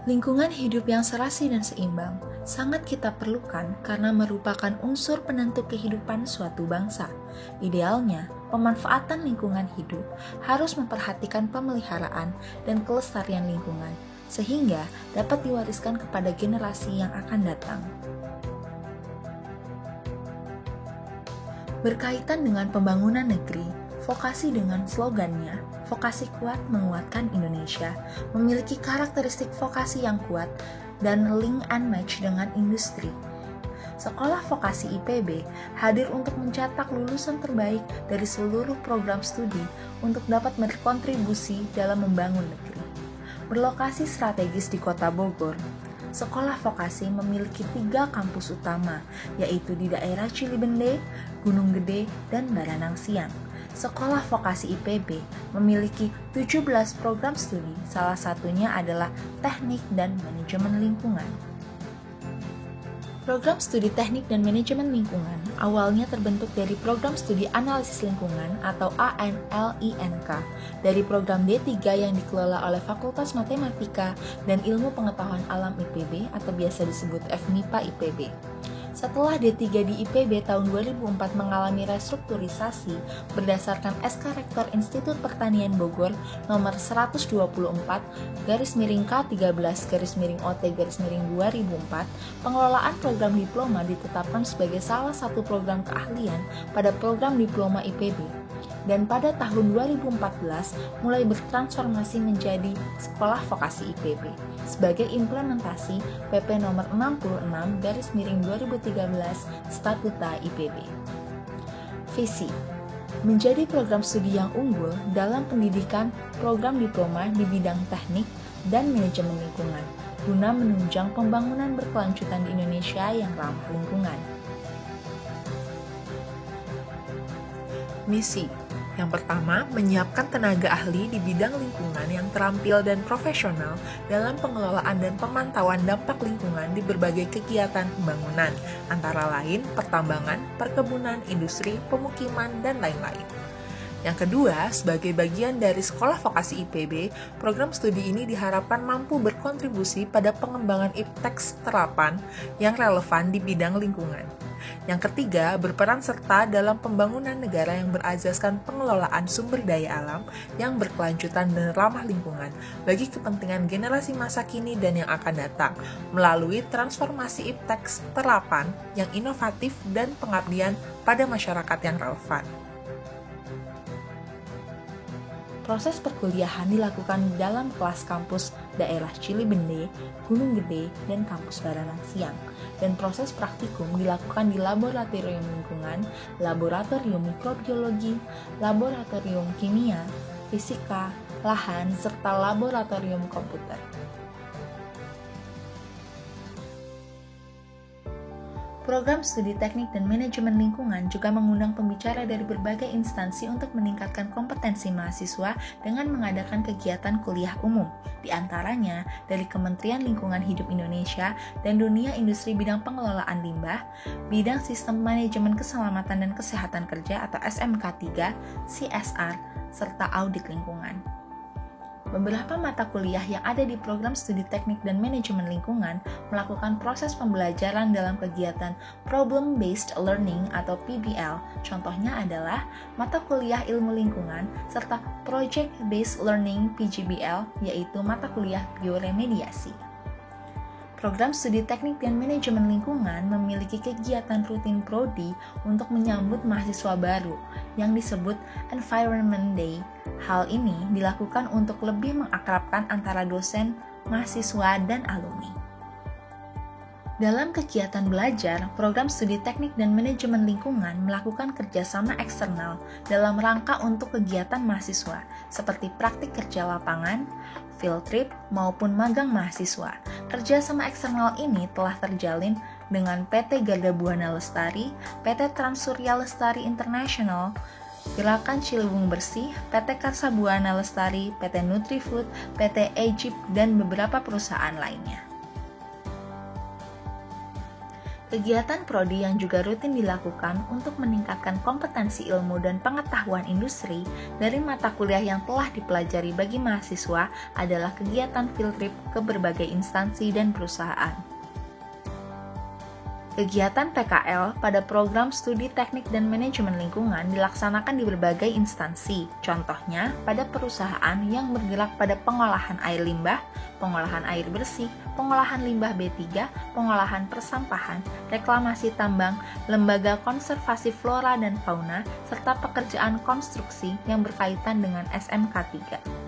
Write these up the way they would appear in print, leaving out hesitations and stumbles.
Lingkungan hidup yang serasi dan seimbang sangat kita perlukan karena merupakan unsur penentu kehidupan suatu bangsa. Idealnya, pemanfaatan lingkungan hidup harus memperhatikan pemeliharaan dan kelestarian lingkungan, sehingga dapat diwariskan kepada generasi yang akan datang. Berkaitan dengan pembangunan negeri, vokasi dengan slogannya, Vokasi Kuat Menguatkan Indonesia, memiliki karakteristik vokasi yang kuat dan link and match dengan industri. Sekolah Vokasi IPB hadir untuk mencetak lulusan terbaik dari seluruh program studi untuk dapat berkontribusi dalam membangun negeri. Berlokasi strategis di Kota Bogor, Sekolah Vokasi memiliki 3 kampus utama, yaitu di daerah Cilibende, Gunung Gede, dan Baranang Siang. Sekolah Vokasi IPB memiliki 17 program studi, salah satunya adalah Teknik dan Manajemen Lingkungan. Program Studi Teknik dan Manajemen Lingkungan awalnya terbentuk dari Program Studi Analisis Lingkungan atau ANLINK dari program D3 yang dikelola oleh Fakultas Matematika dan Ilmu Pengetahuan Alam IPB atau biasa disebut FMIPA IPB. Setelah D3 di IPB tahun 2004 mengalami restrukturisasi berdasarkan SK Rektor Institut Pertanian Bogor nomor 124/K13-OT-2004, pengelolaan program diploma ditetapkan sebagai salah satu program keahlian pada program diploma IPB. Dan pada tahun 2014 mulai bertransformasi menjadi Sekolah Vokasi IPB sebagai implementasi PP nomor 66/2013 Statuta IPB. Visi: menjadi program studi yang unggul dalam pendidikan program diploma di bidang teknik dan manajemen lingkungan guna menunjang pembangunan berkelanjutan di Indonesia yang ramah lingkungan. Misi: yang pertama, menyiapkan tenaga ahli di bidang lingkungan yang terampil dan profesional dalam pengelolaan dan pemantauan dampak lingkungan di berbagai kegiatan pembangunan, antara lain pertambangan, perkebunan, industri, pemukiman, dan lain-lain. Yang kedua, sebagai bagian dari Sekolah Vokasi IPB, program studi ini diharapkan mampu berkontribusi pada pengembangan ipteks terapan yang relevan di bidang lingkungan. Yang ketiga, berperan serta dalam pembangunan negara yang berasaskan pengelolaan sumber daya alam yang berkelanjutan dan ramah lingkungan bagi kepentingan generasi masa kini dan yang akan datang, melalui transformasi ipteks terapan yang inovatif dan pengabdian pada masyarakat yang relevan. Proses perkuliahan dilakukan di dalam kelas kampus daerah Cilibende, Gunung Gede, dan kampus Baranang Siang. Dan proses praktikum dilakukan di laboratorium lingkungan, laboratorium mikrobiologi, laboratorium kimia, fisika, lahan, serta laboratorium komputer. Program Studi Teknik dan Manajemen Lingkungan juga mengundang pembicara dari berbagai instansi untuk meningkatkan kompetensi mahasiswa dengan mengadakan kegiatan kuliah umum, di antaranya dari Kementerian Lingkungan Hidup Indonesia dan Dunia Industri Bidang Pengelolaan Limbah, Bidang Sistem Manajemen Keselamatan dan Kesehatan Kerja atau SMK3, CSR, serta Audit Lingkungan. Beberapa mata kuliah yang ada di program studi teknik dan manajemen lingkungan melakukan proses pembelajaran dalam kegiatan Problem-Based Learning atau PBL. Contohnya adalah mata kuliah ilmu lingkungan serta Project-Based Learning PGBL, yaitu mata kuliah bioremediasi. Program Studi Teknik dan Manajemen Lingkungan memiliki kegiatan rutin prodi untuk menyambut mahasiswa baru yang disebut Environment Day. Hal ini dilakukan untuk lebih mengakrabkan antara dosen, mahasiswa, dan alumni. Dalam kegiatan belajar, program studi teknik dan manajemen lingkungan melakukan kerjasama eksternal dalam rangka untuk kegiatan mahasiswa, seperti praktik kerja lapangan, field trip, maupun magang mahasiswa. Kerjasama eksternal ini telah terjalin dengan PT Garda Buana Lestari, PT Transsurya Lestari International, Gerakan Ciliwung Bersih, PT Karsa Buana Lestari, PT Nutrifood, PT Egypt, dan beberapa perusahaan lainnya. Kegiatan prodi yang juga rutin dilakukan untuk meningkatkan kompetensi ilmu dan pengetahuan industri dari mata kuliah yang telah dipelajari bagi mahasiswa adalah kegiatan field trip ke berbagai instansi dan perusahaan. Kegiatan PKL pada program studi teknik dan manajemen lingkungan dilaksanakan di berbagai instansi, contohnya pada perusahaan yang bergerak pada pengolahan air limbah, pengolahan air bersih, pengolahan limbah B3, pengolahan persampahan, reklamasi tambang, lembaga konservasi flora dan fauna, serta pekerjaan konstruksi yang berkaitan dengan SMK 3.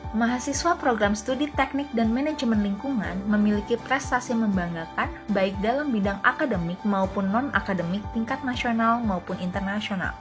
Mahasiswa program studi teknik dan manajemen lingkungan memiliki prestasi membanggakan baik dalam bidang akademik maupun non-akademik tingkat nasional maupun internasional.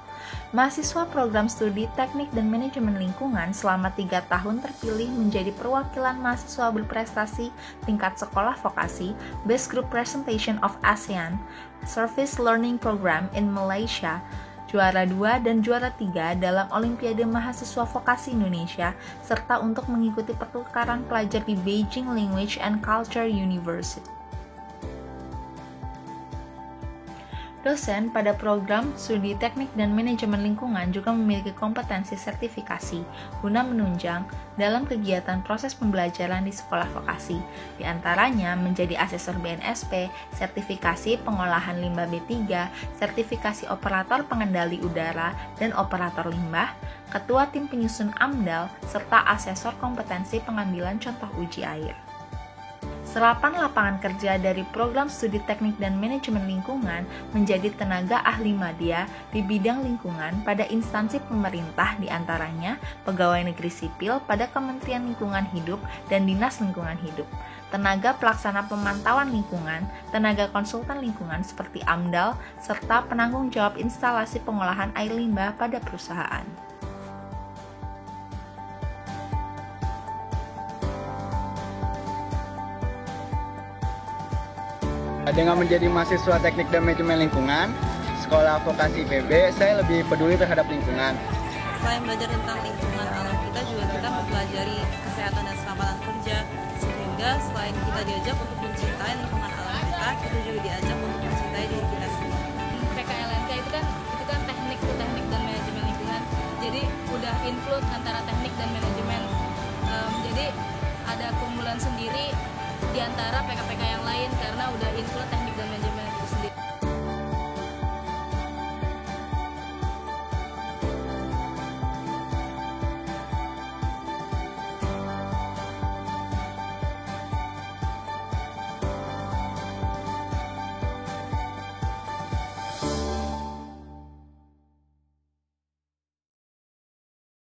Mahasiswa program studi teknik dan manajemen lingkungan selama 3 tahun terpilih menjadi perwakilan mahasiswa berprestasi tingkat sekolah vokasi Best Group Presentation of ASEAN Service Learning Program in Malaysia, juara 2 dan juara 3 dalam Olimpiade Mahasiswa Vokasi Indonesia, serta untuk mengikuti pertukaran pelajar di Beijing Language and Culture University. Dosen pada program studi teknik dan manajemen lingkungan juga memiliki kompetensi sertifikasi guna menunjang dalam kegiatan proses pembelajaran di sekolah vokasi, di antaranya menjadi asesor BNSP, sertifikasi pengolahan limbah B3, sertifikasi operator pengendali udara dan operator limbah, ketua tim penyusun AMDAL, serta asesor kompetensi pengambilan contoh uji air. Serapan lapangan kerja dari program studi teknik dan manajemen lingkungan menjadi tenaga ahli madya di bidang lingkungan pada instansi pemerintah, diantaranya pegawai negeri sipil pada Kementerian Lingkungan Hidup dan Dinas Lingkungan Hidup, tenaga pelaksana pemantauan lingkungan, tenaga konsultan lingkungan seperti AMDAL, serta penanggung jawab instalasi pengolahan air limbah pada perusahaan. Dengan menjadi mahasiswa teknik dan manajemen lingkungan, sekolah vokasi IPB, saya lebih peduli terhadap lingkungan. Selain belajar tentang lingkungan alam kita mempelajari kesehatan dan keselamatan kerja, sehingga selain kita diajak untuk mencintai lingkungan alam kita juga diajak untuk mencintai diri kita sendiri. PKLNK itu kan teknik dan manajemen lingkungan, jadi udah include antara teknik dan manajemen. Jadi ada keunggulan sendiri di antara PK-PK yang lain karena udah include teknik dan manajemen itu sendiri.